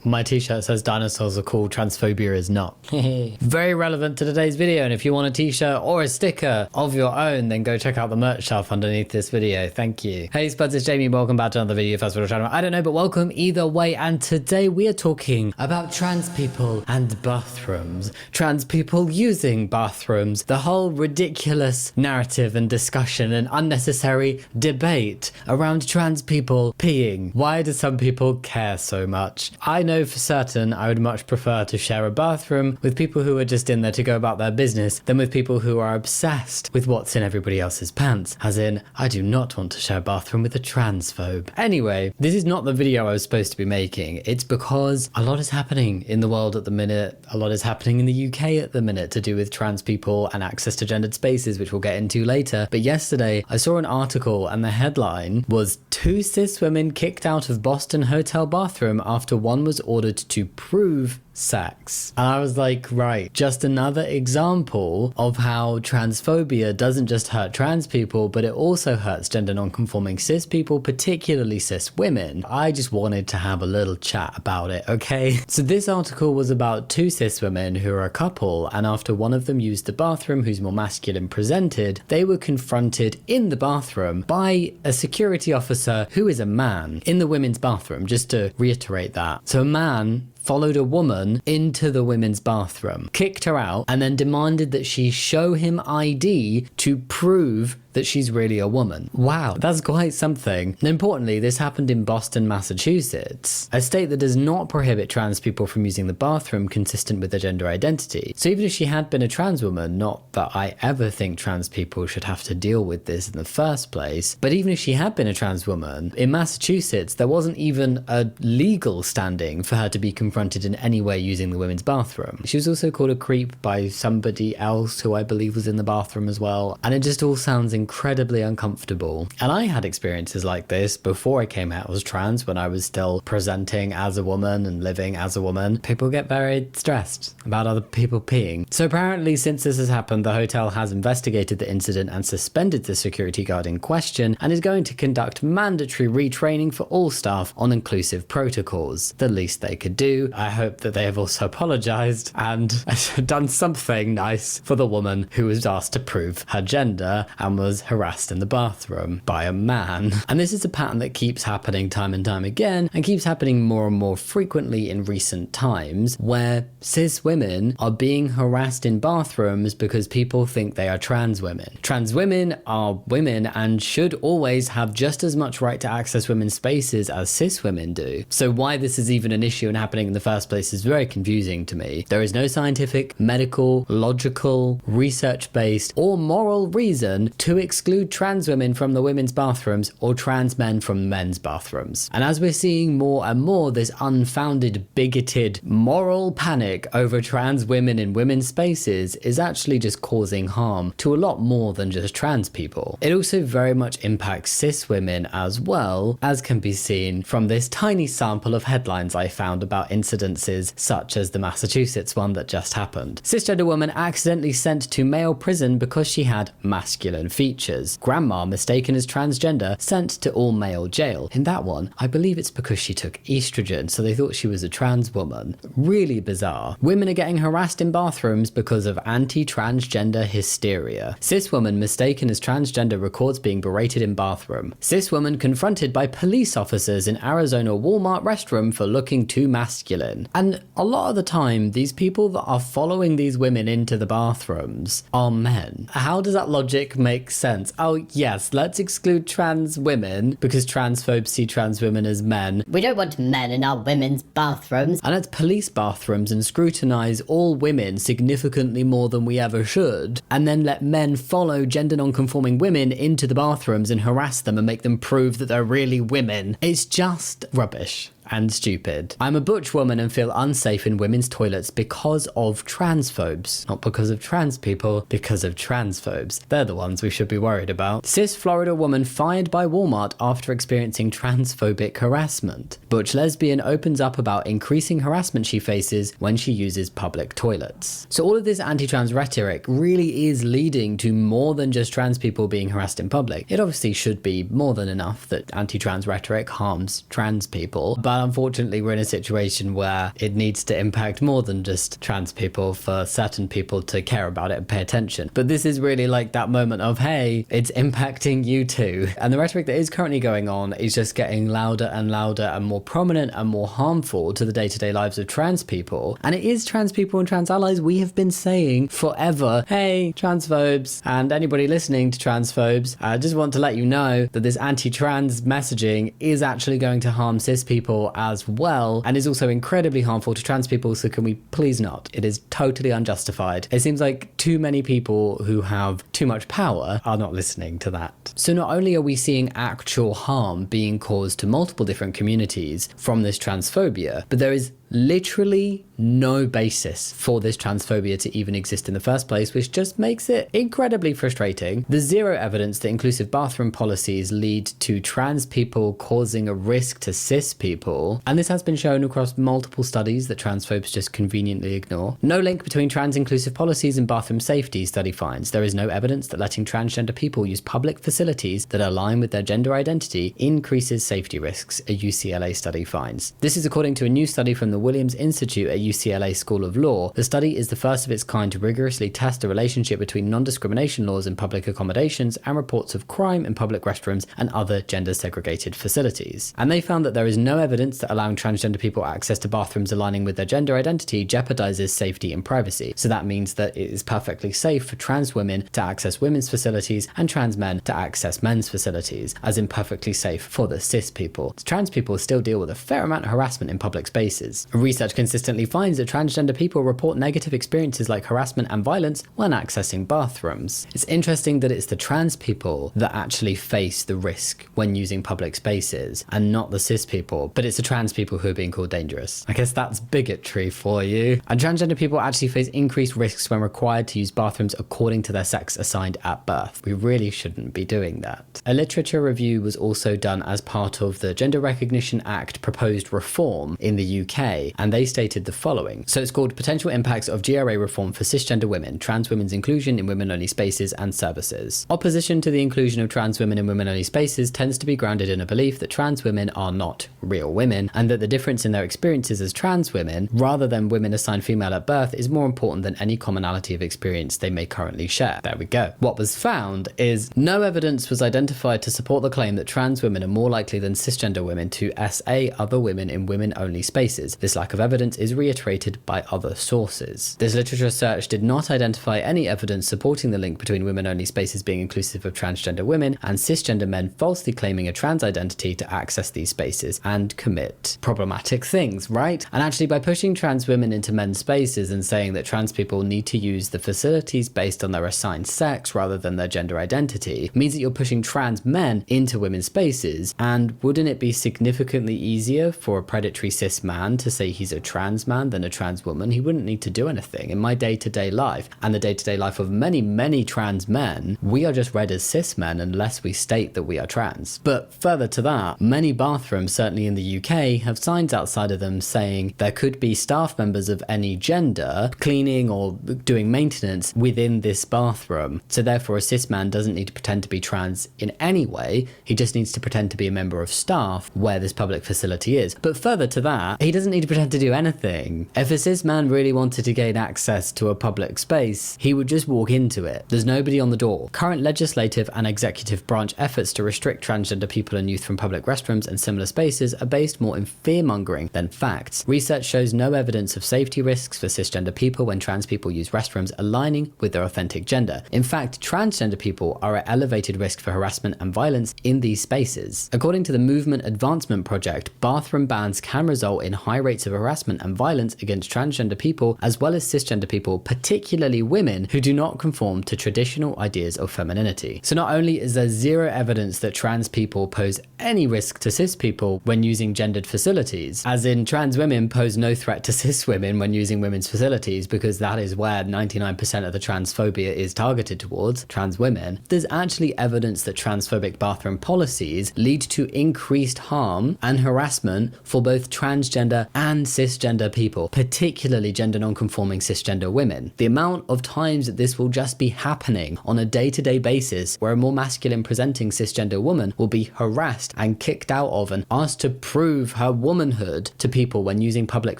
My t-shirt says dinosaurs are cool, transphobia is not. Very relevant to today's video, and if you want a t-shirt or a sticker of your own, then go check out the merch shelf underneath this video. Thank you. Hey Spuds, it's Jamie. Welcome back to another video. First of all, channel. I don't know, but welcome either way. And today we are talking about trans people and bathrooms. Trans people using bathrooms. The whole ridiculous narrative and discussion and unnecessary debate around trans people peeing. Why do some people care so much? I know for certain I would much prefer to share a bathroom with people who are just in there to go about their business than with people who are obsessed with what's in everybody else's pants. As in, I do not want to share a bathroom with a transphobe. Anyway, this is not the video I was supposed to be making. It's because a lot is happening in the world at the minute. A lot is happening in the UK at the minute to do with trans people and access to gendered spaces, which we'll get into later. But yesterday I saw an article and the headline was 2 cis women kicked out of Boston hotel bathroom after one was ordered to prove sex. And I was like, right, just another example of how transphobia doesn't just hurt trans people, but it also hurts gender non-conforming cis people, particularly cis women. I just wanted to have a little chat about it, okay? So this article was about 2 cis women who are a couple, and after one of them used the bathroom who's more masculine presented, they were confronted in the bathroom by a security officer who is a man in the women's bathroom, just to reiterate that. So a man followed a woman into the women's bathroom, kicked her out, and then demanded that she show him ID to prove that she's really a woman. Wow, that's quite something. And importantly, this happened in Boston, Massachusetts, a state that does not prohibit trans people from using the bathroom consistent with their gender identity. So even if she had been a trans woman, not that I ever think trans people should have to deal with this in the first place, but even if she had been a trans woman, in Massachusetts, there wasn't even a legal standing for her to be confronted in any way using the women's bathroom. She was also called a creep by somebody else who I believe was in the bathroom as well. And it just all sounds incredibly uncomfortable. And I had experiences like this before I came out as trans, when I was still presenting as a woman and living as a woman. People get very stressed about other people peeing. So apparently, since this has happened, the hotel has investigated the incident and suspended the security guard in question and is going to conduct mandatory retraining for all staff on inclusive protocols. The least they could do. I hope that they have also apologized and done something nice for the woman who was asked to prove her gender and was harassed in the bathroom by a man. And this is a pattern that keeps happening time and time again, and keeps happening more and more frequently in recent times, where cis women are being harassed in bathrooms because people think they are trans women. Trans women are women and should always have just as much right to access women's spaces as cis women do. So why this is even an issue and happening in the first place is very confusing to me. There is no scientific, medical, logical, research-based, or moral reason to exclude trans women from the women's bathrooms or trans men from men's bathrooms. And as we're seeing more and more, this unfounded, bigoted, moral panic over trans women in women's spaces is actually just causing harm to a lot more than just trans people. It also very much impacts cis women as well, as can be seen from this tiny sample of headlines I found about incidences such as the Massachusetts one that just happened. Cisgender woman accidentally sent to male prison because she had masculine features. Grandma mistaken as transgender sent to all male jail. In that one, I believe it's because she took estrogen, so they thought she was a trans woman. Really bizarre. Women are getting harassed in bathrooms because of anti-transgender hysteria. Cis woman mistaken as transgender records being berated in bathroom. Cis woman confronted by police officers in Arizona Walmart restroom for looking too masculine. And a lot of the time, these people that are following these women into the bathrooms are men. How does that logic make sense? Oh yes, let's exclude trans women because transphobes see trans women as men. We don't want men in our women's bathrooms. And let's police bathrooms and scrutinize all women significantly more than we ever should, and then let men follow gender non-conforming women into the bathrooms and harass them and make them prove that they're really women. It's just rubbish and stupid. I'm a butch woman and feel unsafe in women's toilets because of transphobes. Not because of trans people, because of transphobes. They're the ones we should be worried about. Cis Florida woman fired by Walmart after experiencing transphobic harassment. Butch lesbian opens up about increasing harassment she faces when she uses public toilets. So all of this anti-trans rhetoric really is leading to more than just trans people being harassed in public. It obviously should be more than enough that anti-trans rhetoric harms trans people, but And unfortunately, we're in a situation where it needs to impact more than just trans people for certain people to care about it and pay attention. But this is really like that moment of, hey, it's impacting you too. And the rhetoric that is currently going on is just getting louder and more prominent and more harmful to the day-to-day lives of trans people. And it is trans people and trans allies we have been saying forever, hey, transphobes, and anybody listening to transphobes, I just want to let you know that this anti-trans messaging is actually going to harm cis people as well, and is also incredibly harmful to trans people, so can we please not? It is totally unjustified. It seems like too many people who have too much power are not listening to that. So not only are we seeing actual harm being caused to multiple different communities from this transphobia, but there is literally no basis for this transphobia to even exist in the first place, which just makes it incredibly frustrating. There's zero evidence that inclusive bathroom policies lead to trans people causing a risk to cis people, and this has been shown across multiple studies that transphobes just conveniently ignore. No link between trans inclusive policies and bathroom safety, study finds. There is no evidence that letting transgender people use public facilities that align with their gender identity increases safety risks, a UCLA study finds. This is according to a new study from the Williams Institute at UCLA School of Law. The study is the first of its kind to rigorously test the relationship between non-discrimination laws in public accommodations and reports of crime in public restrooms and other gender-segregated facilities. And they found that there is no evidence that allowing transgender people access to bathrooms aligning with their gender identity jeopardizes safety and privacy. So that means that it is perfectly safe for trans women to access women's facilities and trans men to access men's facilities, as in perfectly safe for the cis people. Trans people still deal with a fair amount of harassment in public spaces. Research consistently finds that transgender people report negative experiences like harassment and violence when accessing bathrooms. It's interesting that it's the trans people that actually face the risk when using public spaces and not the cis people, but it's the trans people who are being called dangerous. I guess that's bigotry for you. And transgender people actually face increased risks when required to use bathrooms according to their sex assigned at birth. We really shouldn't be doing that. A literature review was also done as part of the Gender Recognition Act proposed reform in the UK, and they stated the following. So it's called Potential Impacts of GRA Reform for Cisgender Women, Trans Women's Inclusion in Women-Only Spaces and Services. Opposition to the inclusion of trans women in women-only spaces tends to be grounded in a belief that trans women are not real women, and that the difference in their experiences as trans women, rather than women assigned female at birth, is more important than any commonality of experience they may currently share. There we go. What was found is no evidence was identified to support the claim that trans women are more likely than cisgender women to SA other women in women-only spaces. This lack of evidence is reiterated by other sources. This literature search did not identify any evidence supporting the link between women-only spaces being inclusive of transgender women and cisgender men falsely claiming a trans identity to access these spaces and commit problematic things, right? And actually, by pushing trans women into men's spaces and saying that trans people need to use the facilities based on their assigned sex rather than their gender identity, means that you're pushing trans men into women's spaces. And wouldn't it be significantly easier for a predatory cis man to say he's a trans man than a trans woman? He wouldn't need to do anything. In my day-to-day life and the day-to-day life of many trans men, we are just read as cis men unless we state that we are trans. But further to that, many bathrooms, certainly in the UK, have signs outside of them saying there could be staff members of any gender cleaning or doing maintenance within this bathroom. So therefore a cis man doesn't need to pretend to be trans in any way. He just needs to pretend to be a member of staff where this public facility is. But further to that, he doesn't need to pretend to do anything. If a cis man really wanted to gain access to a public space, he would just walk into it. There's nobody on the door. Current legislative and executive branch efforts to restrict transgender people and youth from public restrooms and similar spaces are based more in fear-mongering than facts. Research shows no evidence of safety risks for cisgender people when trans people use restrooms aligning with their authentic gender. In fact, transgender people are at elevated risk for harassment and violence in these spaces. According to the Movement Advancement Project, bathroom bans can result in high rates of harassment and violence against transgender people as well as cisgender people, particularly women who do not conform to traditional ideas of femininity. So not only is there zero evidence that trans people pose any risk to cis people when using gendered facilities, as in trans women pose no threat to cis women when using women's facilities because that is where 99% of the transphobia is targeted towards, trans women, there's actually evidence that transphobic bathroom policies lead to increased harm and harassment for both transgender and cisgender people, particularly gender non-conforming cisgender women. The amount of times that this will just be happening on a day-to-day basis where a more masculine presenting cisgender woman will be harassed and kicked out of and asked to prove her womanhood to people when using public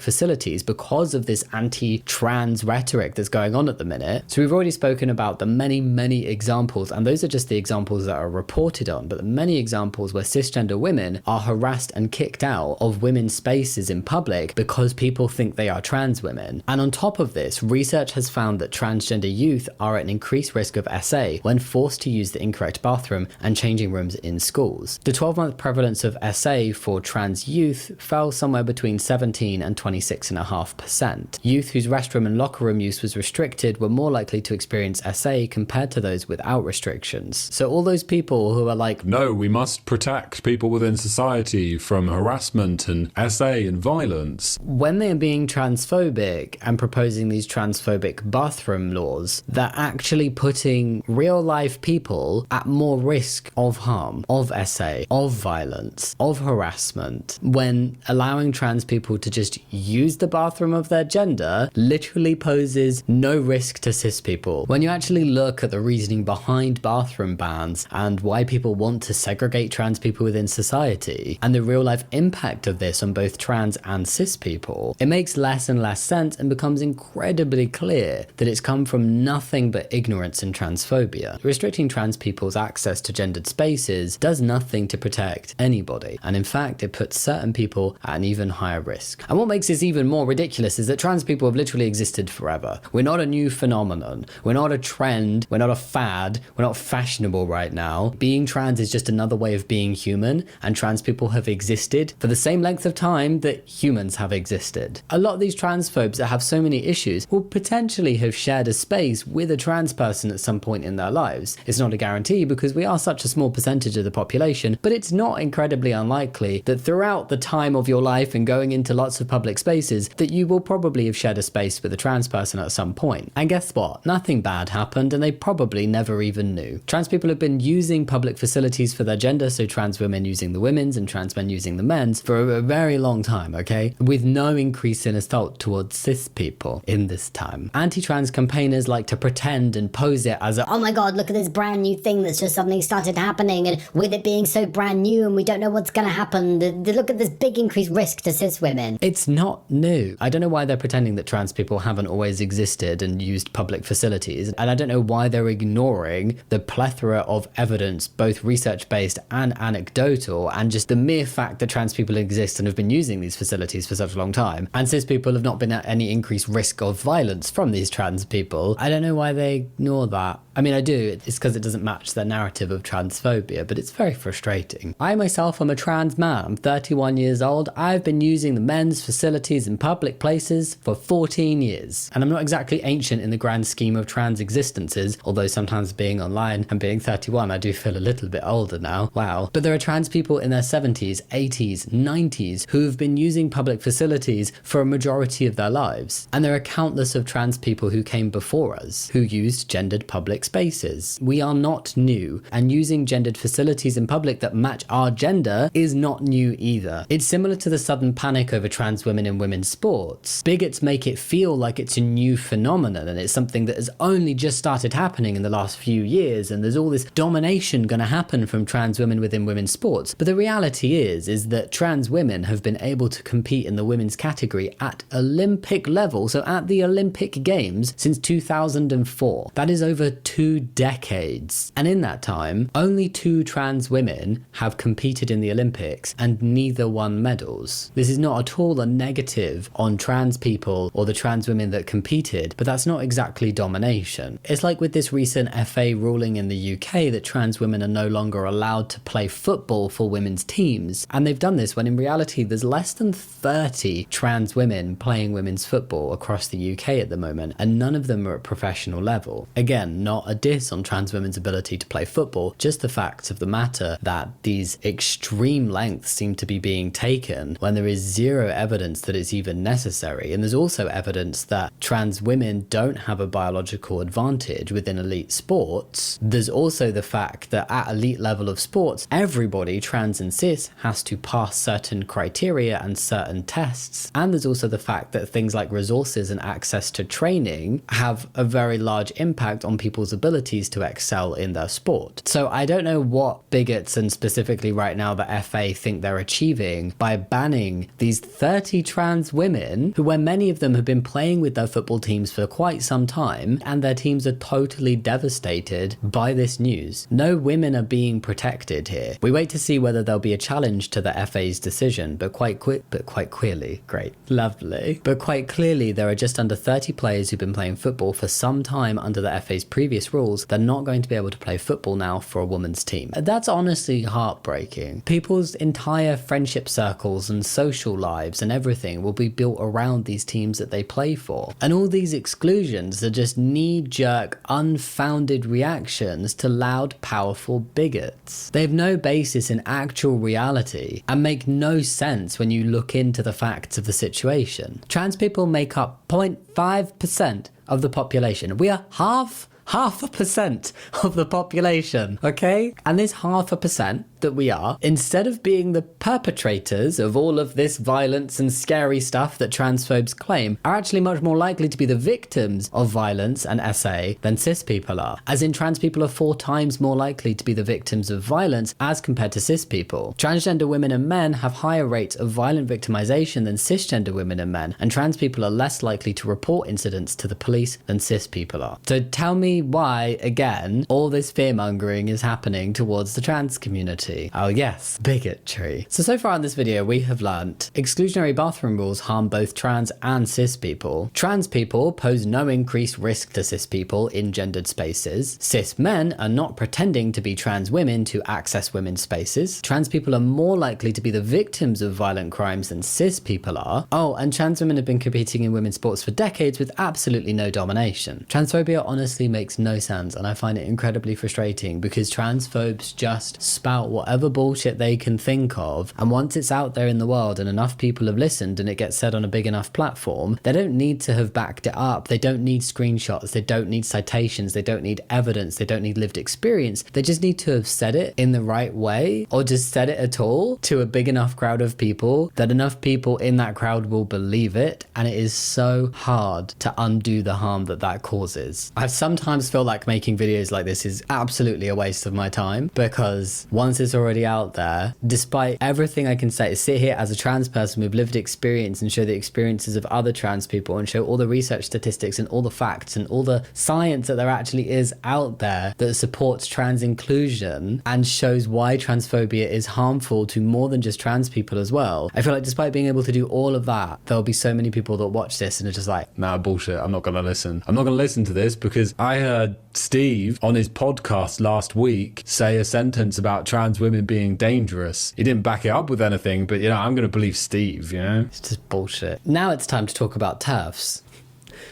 facilities because of this anti-trans rhetoric that's going on at the minute. So we've already spoken about the many examples, and those are just the examples that are reported on, but the many examples where cisgender women are harassed and kicked out of women's spaces in public because people think they are trans women. And on top of this, research has found that transgender youth are at an increased risk of SA when forced to use the incorrect bathroom and changing rooms in schools. The 12-month prevalence of SA for trans youth fell somewhere between 17 and 26.5%. Youth whose restroom and locker room use was restricted were more likely to experience SA compared to those without restrictions. So all those people who are like, no, we must protect people within society from harassment and SA and violence, when they are being transphobic and proposing these transphobic bathroom laws, they're actually putting real life people at more risk of harm, of SA, of violence, of harassment, when allowing trans people to just use the bathroom of their gender literally poses no risk to cis people. When you actually look at the reasoning behind bathroom bans and why people want to segregate trans people within society and the real life impact of this on both trans and cis people, it makes less and less sense and becomes incredibly clear that it's come from nothing but ignorance and transphobia. Restricting trans people's access to gendered spaces does nothing to protect anybody, and in fact it puts certain people at an even higher risk. And what makes this even more ridiculous is that trans people have literally existed forever. We're not a new phenomenon, we're not a trend, we're not a fad, we're not fashionable right now. Being trans is just another way of being human, and trans people have existed for the same length of time that humans have existed. A lot of these transphobes that have so many issues will potentially have shared a space with a trans person at some point in their lives. It's not a guarantee because we are such a small percentage of the population, but it's not incredibly unlikely that throughout the time of your life and going into lots of public spaces that you will probably have shared a space with a trans person at some point. And guess what? Nothing bad happened and they probably never even knew. Trans people have been using public facilities for their gender, so trans women using the women's and trans men using the men's, for a very long time, okay? With no increase in assault towards cis people in this time. Anti-trans campaigners like to pretend and pose it as a, oh my god, look at this brand new thing that's just suddenly started happening, and with it being so brand new and we don't know what's gonna happen, look at this big increased risk to cis women. It's not new. I don't know why they're pretending that trans people haven't always existed and used public facilities, and I don't know why they're ignoring the plethora of evidence, both research-based and anecdotal, and just the mere fact that trans people exist and have been using these facilities for such a long time, and cis people have not been at any increased risk of violence from these trans people. I don't know why they ignore that. I mean, I do. It's because it doesn't match their narrative of transphobia, but it's very frustrating. I myself am a trans man. I'm 31 years old. I've been using the men's facilities in public places for 14 years. And I'm not exactly ancient in the grand scheme of trans existences, although sometimes being online and being 31, I do feel a little bit older now. Wow. But there are trans people in their 70s, 80s, 90s who have been using public facilities for a majority of their lives. And there are countless of trans people who came before us who used gendered public spaces. We are not new, and using gendered facilities in public that match our gender is not new either. It's similar to the sudden panic over trans women in women's sports. Bigots make it feel like it's a new phenomenon and it's something that has only just started happening in the last few years, and there's all this domination going to happen from trans women within women's sports. But the reality is that trans women have been able to compete in the women's category at Olympic level, so at the Olympic Games, since 2004. That is over 2 decades. And in that time, only 2 trans women have competed in the Olympics and neither won medals. This is not at all a negative on trans people or the trans women that competed, but that's not exactly domination. It's like with this recent FA ruling in the UK that trans women are no longer allowed to play football for women's teams. And they've done this when in reality there's less than 30 trans women playing women's football across the UK at the moment, and none of them are at professional level. Again, not a diss on trans women's ability to play football, just the facts of the matter that these extreme lengths seem to be being taken when there is zero evidence that it's even necessary. And there's also evidence that trans women don't have a biological advantage within elite sports. There's also the fact that at elite level of sports, everybody, trans and cis, has to pass certain criteria and certain certain tests. And there's also the fact that things like resources and access to training have a very large impact on people's abilities to excel in their sport. So I don't know what bigots, and specifically right now the FA, think they're achieving by banning these 30 trans women who, where many of them have been playing with their football teams for quite some time, and their teams are totally devastated by this news. No women are being protected here. We wait to see whether there'll be a challenge to the FA's decision, but quite clearly, great, lovely. But quite clearly, there are just under 30 players who've been playing football for some time under the FA's previous rules. They're not going to be able to play football now for a woman's team. That's honestly heartbreaking. People's entire friendship circles and social lives and everything will be built around these teams that they play for. And all these exclusions are just knee-jerk, unfounded reactions to loud, powerful bigots. They have no basis in actual reality and make no sense when you look into the facts of the situation. Trans people make up 0.5% of the population. We are half a percent of the population, okay? And this 0.5% that we are, instead of being the perpetrators of all of this violence and scary stuff that transphobes claim, are actually much more likely to be the victims of violence and SA than cis people are. As in, trans people are 4 times more likely to be the victims of violence as compared to cis people. Transgender women and men have higher rates of violent victimization than cisgender women and men, and trans people are less likely to report incidents to the police than cis people are. So tell me why, again, all this fear-mongering is happening towards the trans community. Oh yes, bigotry. So far in this video, we have learnt exclusionary bathroom rules harm both trans and cis people. Trans people pose no increased risk to cis people in gendered spaces. Cis men are not pretending to be trans women to access women's spaces. Trans people are more likely to be the victims of violent crimes than cis people are. Oh, and trans women have been competing in women's sports for decades with absolutely no domination. Transphobia honestly makes no sense, and I find it incredibly frustrating because transphobes just spout whatever bullshit they can think of, and once it's out there in the world and enough people have listened and it gets said on a big enough platform, they don't need to have backed it up. They don't need screenshots, they don't need citations, they don't need evidence, they don't need lived experience. They just need to have said it in the right way, or just said it at all to a big enough crowd of people that enough people in that crowd will believe it, and it is so hard to undo the harm that that causes. I sometimes feel like making videos like this is absolutely a waste of my time, because once it's already out there, despite everything I can say, sit here as a trans person with lived experience and show the experiences of other trans people and show all the research statistics and all the facts and all the science that there actually is out there that supports trans inclusion and shows why transphobia is harmful to more than just trans people as well. I feel like despite being able to do all of that, there'll be so many people that watch this and are just like, nah, bullshit, I'm not going to listen. I'm not going to listen to this because I heard Steve on his podcast last week say a sentence about trans women being dangerous. He didn't back it up with anything, but I'm going to believe Steve, It's just bullshit. Now it's time to talk about TERFs,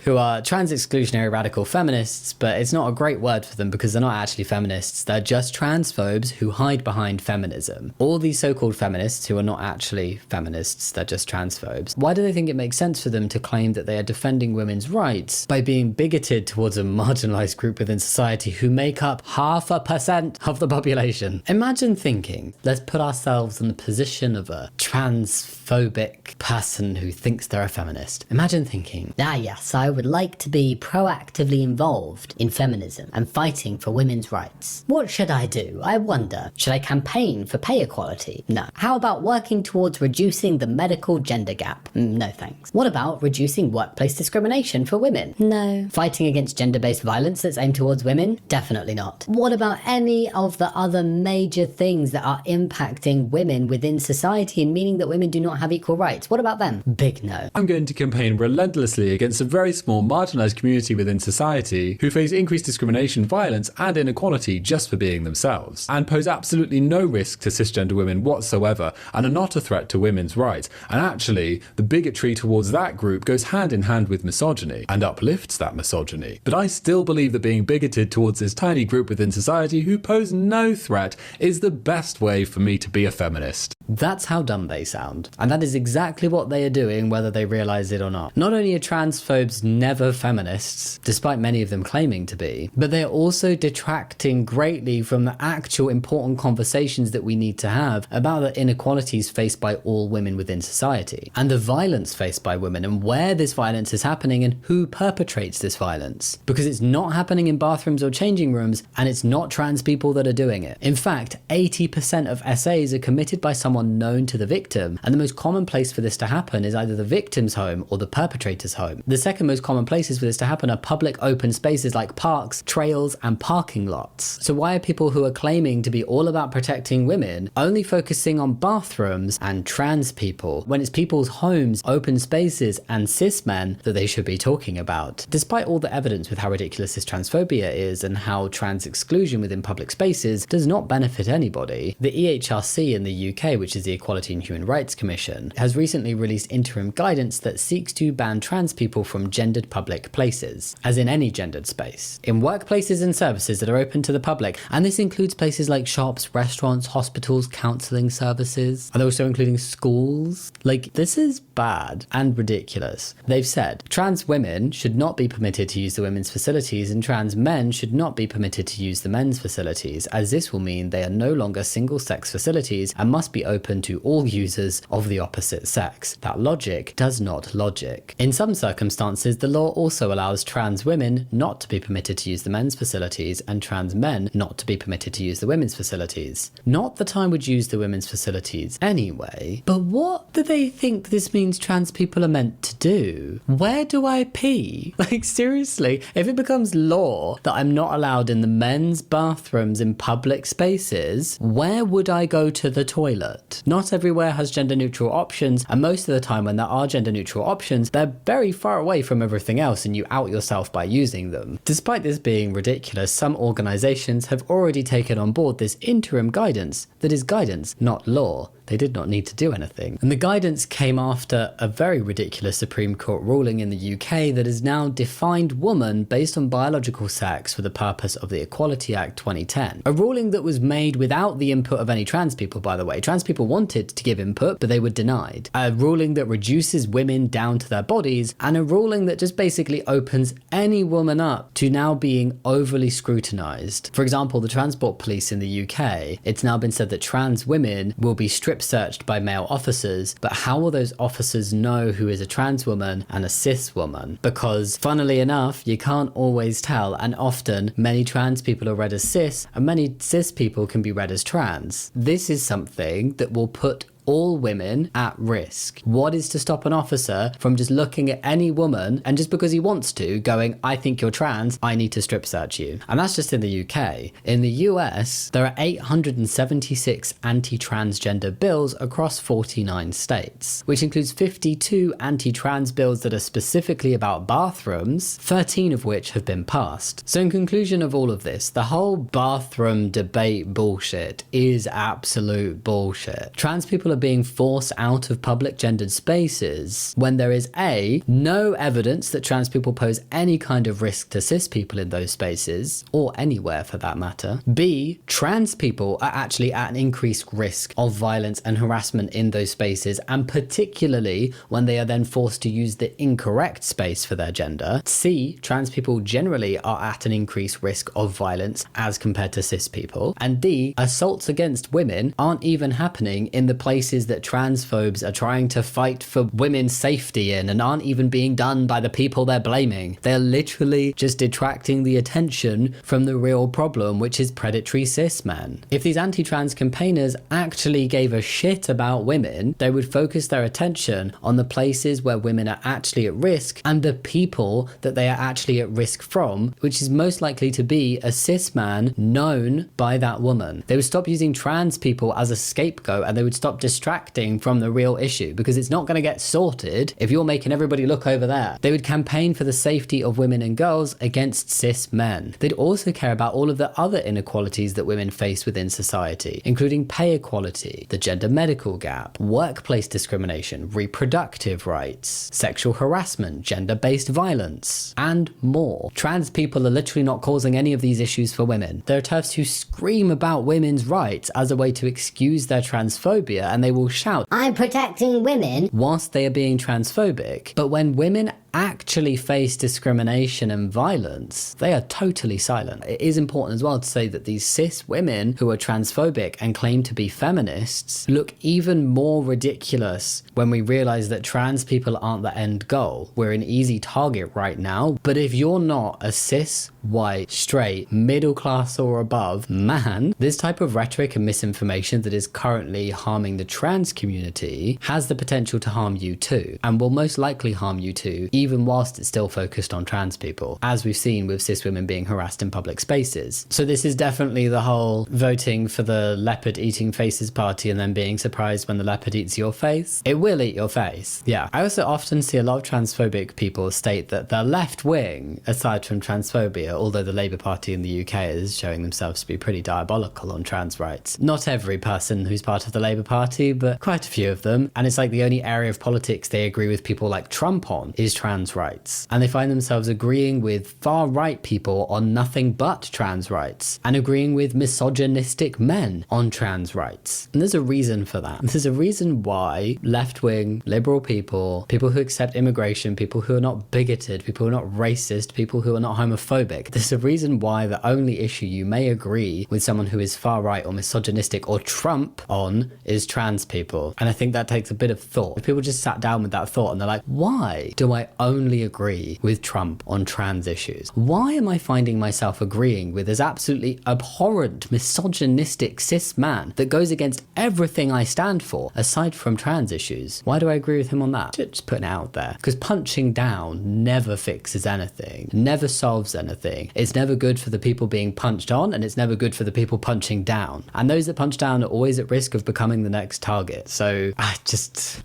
who are trans exclusionary radical feminists, but it's not a great word for them because they're not actually feminists. They're just transphobes who hide behind feminism. All these so-called feminists who are not actually feminists, they're just transphobes. Why do they think it makes sense for them to claim that they are defending women's rights by being bigoted towards a marginalized group within society who make up 0.5% of the population? Imagine thinking, let's put ourselves in the position of a transphobic person who thinks they're a feminist. Imagine thinking, yes, I would like to be proactively involved in feminism and fighting for women's rights. What should I do? I wonder. Should I campaign for pay equality? No. How about working towards reducing the medical gender gap? No thanks. What about reducing workplace discrimination for women? No. Fighting against gender-based violence that's aimed towards women? Definitely not. What about any of the other major things that are impacting women within society and meaning that women do not have equal rights? What about them? Big no. I'm going to campaign relentlessly against a very small marginalized community within society who face increased discrimination, violence and inequality just for being themselves, and pose absolutely no risk to cisgender women whatsoever and are not a threat to women's rights. And actually, the bigotry towards that group goes hand in hand with misogyny and uplifts that misogyny. But I still believe that being bigoted towards this tiny group within society who pose no threat is the best way for me to be a feminist. That's how dumb they sound. And that is exactly what they are doing, whether they realize it or not. Not only are transphobes never feminists, despite many of them claiming to be, but they're also detracting greatly from the actual important conversations that we need to have about the inequalities faced by all women within society, and the violence faced by women, and where this violence is happening and who perpetrates this violence. Because it's not happening in bathrooms or changing rooms, and it's not trans people that are doing it. In fact, 80% of SAs are committed by someone known to the victim, and the most common place for this to happen is either the victim's home or the perpetrator's home. The second most common places for this to happen are public open spaces like parks, trails, and parking lots. So why are people who are claiming to be all about protecting women only focusing on bathrooms and trans people, when it's people's homes, open spaces, and cis men that they should be talking about? Despite all the evidence with how ridiculous this transphobia is and how trans exclusion within public spaces does not benefit anybody, the EHRC in the UK, which is the Equality and Human Rights Commission, has recently released interim guidance that seeks to ban trans people from gendered public places, as in any gendered space, in workplaces and services that are open to the public, and this includes places like shops, restaurants, hospitals, counselling services, and also including schools. Like, this is bad and ridiculous. They've said trans women should not be permitted to use the women's facilities and trans men should not be permitted to use the men's facilities, as this will mean they are no longer single-sex facilities and must be open to all users of the opposite sex. That logic does not logic. In some circumstances, the law also allows trans women not to be permitted to use the men's facilities and trans men not to be permitted to use the women's facilities. Not that I would use the women's facilities anyway, but what do they think this means trans people are meant to do? Where do I pee? Like, seriously, if it becomes law that I'm not allowed in the men's bathrooms in public spaces, where would I go to the toilet? Not everywhere has gender neutral options, and most of the time when there are gender neutral options, they're very far away from everything else and you out yourself by using them. Despite this being ridiculous, some organisations have already taken on board this interim guidance that is guidance, not law. They did not need to do anything. And the guidance came after a very ridiculous Supreme Court ruling in the UK that has now defined woman based on biological sex for the purpose of the Equality Act 2010. A ruling that was made without the input of any trans people, by the way. Trans people wanted to give input, but they were denied. A ruling that reduces women down to their bodies, and a ruling that just basically opens any woman up to now being overly scrutinised. For example, the Transport Police in the UK, it's now been said that trans women will be stripped searched by male officers, but how will those officers know who is a trans woman and a cis woman? Because funnily enough, you can't always tell, and often many trans people are read as cis and many cis people can be read as trans. This is something that will put all women at risk. What is to stop an officer from just looking at any woman and just because he wants to going, I think you're trans, I need to strip search you? And that's just in the UK. In the US, there are 876 anti-transgender bills across 49 states, which includes 52 anti-trans bills that are specifically about bathrooms, 13 of which have been passed. So in conclusion of all of this, the whole bathroom debate bullshit is absolute bullshit. Trans people are being forced out of public gendered spaces when there is A, no evidence that trans people pose any kind of risk to cis people in those spaces, or anywhere for that matter. B, trans people are actually at an increased risk of violence and harassment in those spaces, and particularly when they are then forced to use the incorrect space for their gender. C, trans people generally are at an increased risk of violence as compared to cis people. And D, assaults against women aren't even happening in the places that transphobes are trying to fight for women's safety in and aren't even being done by the people they're blaming. They're literally just detracting the attention from the real problem, which is predatory cis men. If these anti-trans campaigners actually gave a shit about women, they would focus their attention on the places where women are actually at risk and the people that they are actually at risk from, which is most likely to be a cis man known by that woman. They would stop using trans people as a scapegoat and they would stop distracting from the real issue, because it's not going to get sorted if you're making everybody look over there. They would campaign for the safety of women and girls against cis men. They'd also care about all of the other inequalities that women face within society, including pay equality, the gender medical gap, workplace discrimination, reproductive rights, sexual harassment, gender-based violence, and more. Trans people are literally not causing any of these issues for women. There are TERFs who scream about women's rights as a way to excuse their transphobia, and they will shout, I'm protecting women, whilst they are being transphobic. But when women actually face discrimination and violence, they are totally silent. It is important as well to say that these cis women who are transphobic and claim to be feminists look even more ridiculous when we realize that trans people aren't the end goal. We're an easy target right now, but if you're not a cis, white, straight, middle class or above man, this type of rhetoric and misinformation that is currently harming the trans community has the potential to harm you too, and will most likely harm you too, even whilst it's still focused on trans people, as we've seen with cis women being harassed in public spaces. So this is definitely the whole voting for the leopard eating faces party and then being surprised when the leopard eats your face. It will eat your face. Yeah. I also often see a lot of transphobic people state that the left wing, aside from transphobia, although the Labour Party in the UK is showing themselves to be pretty diabolical on trans rights. Not every person who's part of the Labour Party, but quite a few of them. And it's like the only area of politics they agree with people like Trump on is trans rights. And they find themselves agreeing with far-right people on nothing but trans rights, and agreeing with misogynistic men on trans rights. And there's a reason for that. There's a reason why left-wing, liberal people, people who accept immigration, people who are not bigoted, people who are not racist, people who are not homophobic, there's a reason why the only issue you may agree with someone who is far-right or misogynistic or Trump on is trans people. And I think that takes a bit of thought. If people just sat down with that thought and they're like, why do I only agree with Trump on trans issues? Why am I finding myself agreeing with this absolutely abhorrent, misogynistic cis man that goes against everything I stand for, aside from trans issues? Why do I agree with him on that? Just putting it out there. Because punching down never fixes anything, never solves anything. It's never good for the people being punched on, and it's never good for the people punching down. And those that punch down are always at risk of becoming the next target. So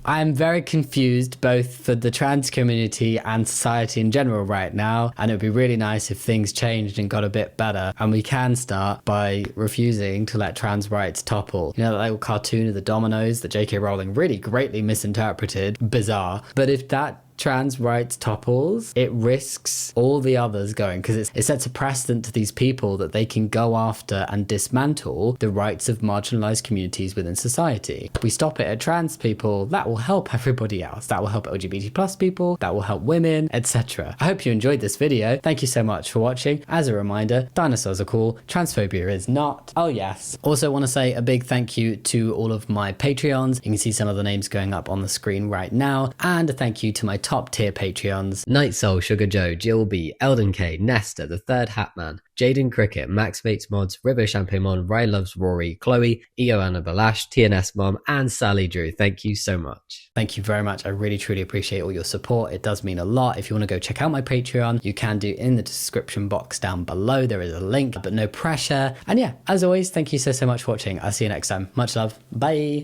I am very confused both for the trans community and society in general right now. And it would be really nice if things changed and got a bit better. And we can start by refusing to let trans rights topple. You know, that little cartoon of the dominoes that J.K. Rowling really greatly misinterpreted. Bizarre. But if that trans rights topples, it risks all the others going, because it sets a precedent to these people that they can go after and dismantle the rights of marginalized communities within society. If we stop it at trans people, that will help everybody else. That will help LGBT plus people, that will help women, etc. I hope you enjoyed this video. Thank you so much for watching. As a reminder, dinosaurs are cool, transphobia is not. Oh yes. Also want to say a big thank you to all of my Patreons. You can see some of the names going up on the screen right now. And a thank you to my top tier Patreons: Night Soul, Sugar Joe, Jill B, Eldon K, Nesta, The Third Hatman, Jaden Cricket, Max Bates Mods, River Champagne Mon, Ray Loves Rory, Chloe, Ioana Balash, TNS Mom, and Sally Drew. Thank you so much. Thank you very much. I really truly appreciate all your support. It does mean a lot. If you want to go check out my Patreon, you can do in the description box down below. There is a link, but no pressure. And yeah, as always, thank you so much for watching. I'll see you next time. Much love. Bye.